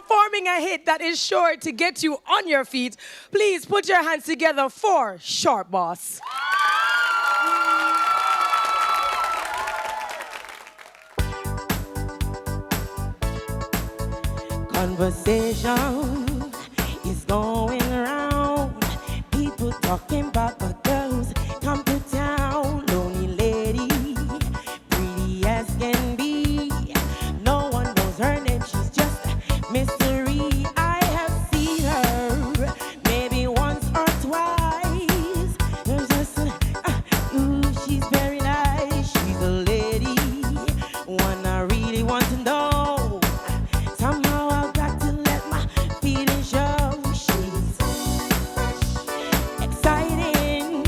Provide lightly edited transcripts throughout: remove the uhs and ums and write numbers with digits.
performing a hit that is sure to get you on your feet. Please put your hands together for Short Boss. Conversation is going around. People talking about the girls come to town. Lonely lady, pretty as can be. No one knows her name, she's just a mystery. I have seen her maybe once or twice. There's just she's very nice. She's a lady, one I really want to know. Somehow I've got to let my feelings show. She's exciting.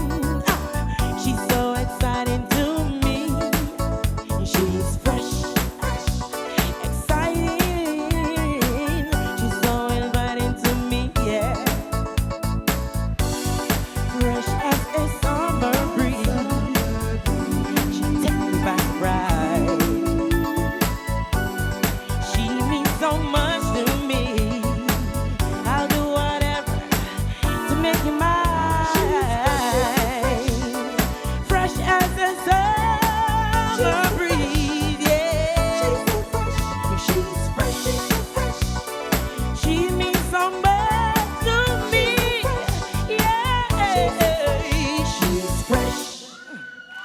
She's so exciting to me. She's fresh, exciting. She's so inviting to me, yeah. Fresh as a summer breeze. She takes me by surprise. She means so much to me. I'll do whatever to make you mine.